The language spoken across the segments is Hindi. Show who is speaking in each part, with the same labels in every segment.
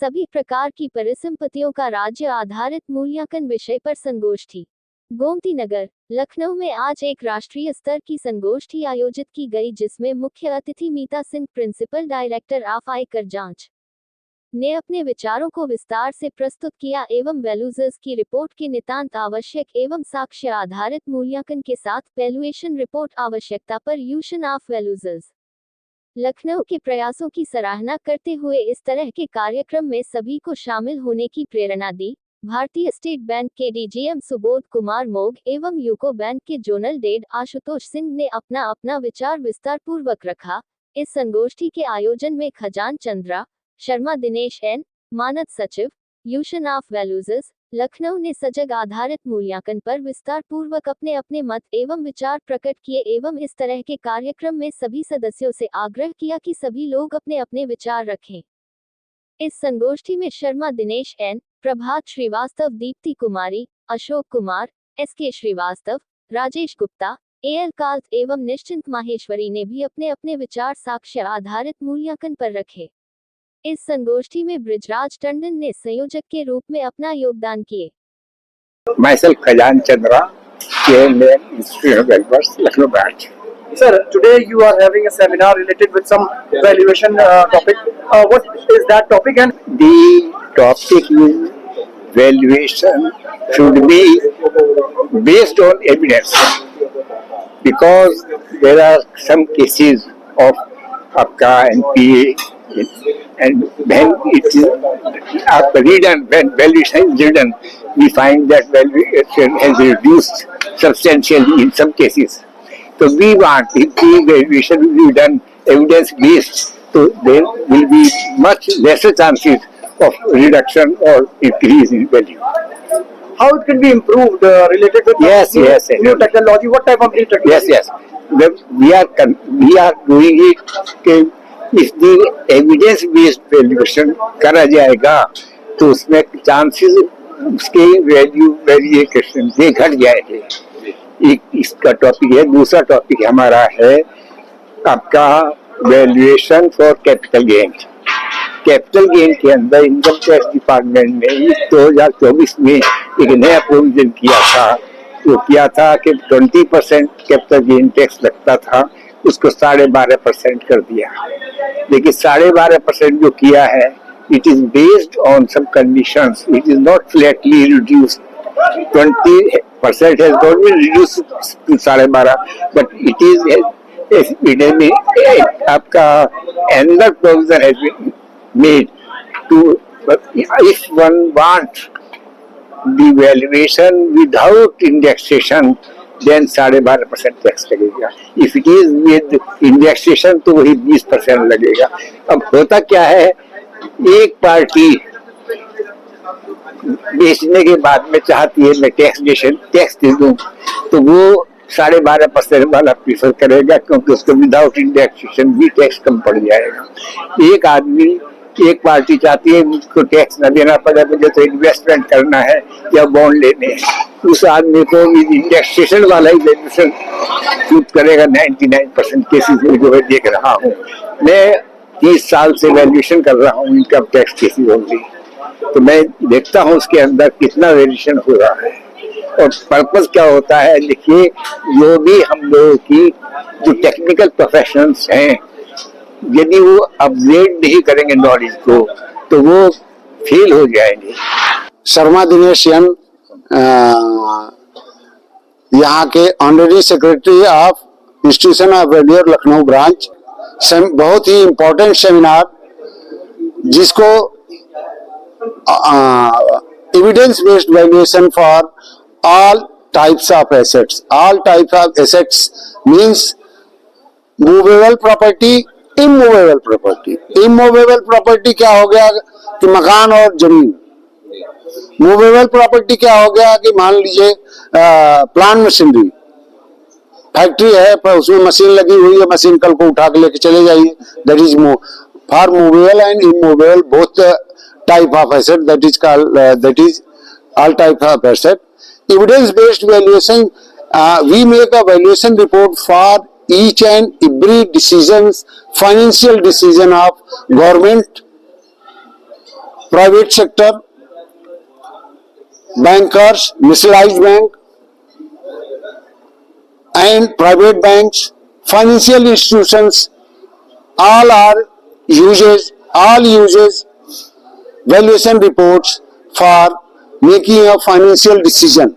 Speaker 1: सभी प्रकार की परिसंपत्तियों का राज्य आधारित मूल्यांकन विषय पर संगोष्ठी। गोमती नगर, लखनऊ में आज एक राष्ट्रीय स्तर की संगोष्ठी आयोजित की गई, जिसमें मुख्य अतिथि मीता सिंह, प्रिंसिपल डायरेक्टर ऑफ आयकर जांच, ने अपने विचारों को विस्तार से प्रस्तुत किया एवं वैल्यूजर्स की रिपोर्ट के नितांत आवश्यक एवं साक्ष्य आधारित मूल्यांकन के साथ वैल्यूएशन रिपोर्ट आवश्यकता पर यूशन ऑफ वैल्यूजर्स लखनऊ के प्रयासों की सराहना करते हुए इस तरह के कार्यक्रम में सभी को शामिल होने की प्रेरणा दी। भारतीय स्टेट बैंक के डीजीएम सुबोध कुमार मोघ एवं यूको बैंक के जोनल डेड आशुतोष सिंह ने अपना अपना विचार विस्तार पूर्वक रखा। इस संगोष्ठी के आयोजन में खजान चंद्रा शर्मा, दिनेश एन, मानद सचिव, यूशन ऑफ वैल्यूजर्स लखनऊ ने सजग आधारित मूल्यांकन पर विस्तार पूर्वक अपने अपने मत एवं विचार प्रकट किए एवं इस तरह के कार्यक्रम में सभी सदस्यों से आग्रह किया कि सभी लोग अपने अपने विचार रखें। इस संगोष्ठी में शर्मा दिनेश एन, प्रभात श्रीवास्तव, दीप्ति कुमारी, अशोक कुमार, एसके श्रीवास्तव, राजेश गुप्ता, एएल काल्त एवं निश्चिंत माहेश्वरी ने भी अपने अपने विचार साक्ष्य आधारित मूल्यांकन पर रखे। इस संगोष्ठी में ब्रिजराज टंडन ने संयोजक के रूप में अपना योगदान किए।
Speaker 2: Myself Khajan Chandra, Chairman Institute of Valuers, Lucknow branch.
Speaker 3: Sir, today you are having a seminar related with some valuation topic. What is that topic? And
Speaker 2: The topic is valuation should be based on evidence, because there are some cases of आपका NPA, and when it is redone, when valuation is redone, we find that valuation has reduced substantially in some cases. So we want, if the valuation will be done evidence based, so there will be much lesser chances of reduction or increase in value.
Speaker 3: how it can be improved related with
Speaker 2: Yes, yes,
Speaker 3: new technology? What type of new technology?
Speaker 2: Yes. We are doing it. If the evidence based valuation करा जाएगा तो उसमें चांसेस उसके वैल्यू वेरिएशन से घट जाएंगे। एक इसका टॉपिक है। दूसरा टॉपिक हमारा है आपका valuation for capital gain. Capital gain के अंदर इनकम टैक्स डिपार्टमेंट ने 2024 में एक नया प्रोविजन किया था। वो किया था कि 20% कैपिटल गेन टैक्स लगता था, उसको 12.5% कर दिया। लेकिन 12.5% जो किया है, it is based on some conditions, it is not flatly reduced. 20% has not been reduced to 12.5, but it has been आपका another provision has been made to, if one wants the valuation without indexation, then 12.5% tax लगेगा। If it is with indexation तो वही 20% लगेगा। अब होता क्या है, एक पार्टी बेचने के बाद में चाहती है मैं टैक्स दे दूं, तो वो 12.5% वाला प्रीफर करेगा, क्योंकि उसको विदाउट इंडेक्सेशन भी टैक्स कम पड़ जाएगा। एक पार्टी चाहती है उसको टैक्स न देना पड़े, मुझे तो इन्वेस्टमेंट करना है या बॉन्ड लेने हैं, उस आदमी को इंडेक्सेशन वाला ही वैल्यूएशन सूट करेगा। 99% केसेस में जो है देख रहा हूँ मैं, 30 साल से वैल्यूएशन कर रहा हूँ इनकम टैक्स केसेस होंगी, तो मैं देखता हूँ उसके अंदर कितना वैल्यूएशन हो रहा है और पर्पस क्या होता है। देखिए, जो भी हम लोगों की जो टेक्निकल प्रोफेशनल्स हैं, यदि वो अपग्रेड नहीं करेंगे नॉलेज को, तो वो फेल हो जाएंगे।
Speaker 4: शर्मा दिनेश एन, यहाँ के honorary secretary of institution of valuer Lucknow branch. बहुत ही इम्पोर्टेंट सेमिनार, जिसको evidence based valuation for all types of assets. All types of assets means movable property, immovable property. Immovable property क्या हो गया कि मकान और जमीन। मूवेबल प्रॉपर्टी क्या हो गया कि मान लीजिए प्लांट मशीनरी, फैक्ट्री है पर उसमें मशीन लगी हुई है, मशीन कल को उठा के लेके चले जाइए। That is for movable and immovable both type of asset, that is all type of asset. Evidence based valuation, we make a valuation report for each and every financial decision of government, private sector, bankers, miscellaneous bank, and private banks, financial institutions, all uses valuation reports for making a financial decision.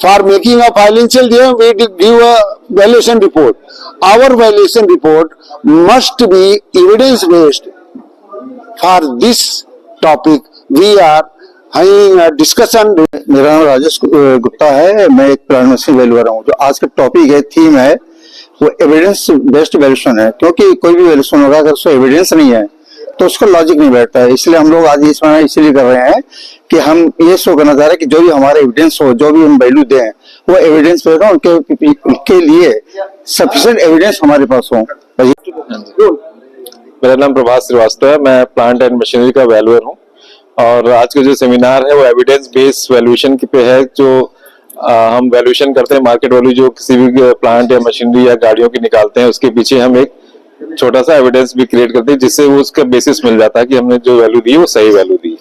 Speaker 4: For making a financial decision, we give a valuation report. Our valuation report must be evidence-based. For this topic, we are having a discussion.
Speaker 5: मेरा नाम राजेश गुप्ता है, मैं एक प्राइवेट वैल्यूअर हूँ। जो आज का टॉपिक है, थीम है, वो एविडेंस बेस्ड वैल्यूएशन है। क्योंकि कोई भी वैल्यूएशन होगा, अगर उसको एविडेंस नहीं है तो उसका लॉजिक नहीं बैठता है। इसलिए हम लोग आज इसमें इसलिए कर रहे हैं कि हम ये शो करना चाह रहे हैं कि जो भी हमारा एविडेंस हो, जो भी हम वैल्यू दें, वो एविडेंस पे हो, उनके लिए सफिशिएंट एविडेंस हमारे पास हो।
Speaker 6: मेरा नाम प्रभास श्रीवास्तव है, मैं प्लांट एंड मशीनरी का वैल्यूअर हूँ। और आज का जो सेमिनार है वो एविडेंस बेस्ड वैल्यूएशन पे है। जो हम वैल्यूएशन करते हैं, मार्केट वैल्यू जो किसी भी प्लांट या मशीनरी या गाड़ियों की निकालते हैं, उसके पीछे हम एक छोटा सा एविडेंस भी क्रिएट करते हैं, जिससे वो उसका बेसिस मिल जाता है कि हमने जो वैल्यू दी वो सही वैल्यू दी।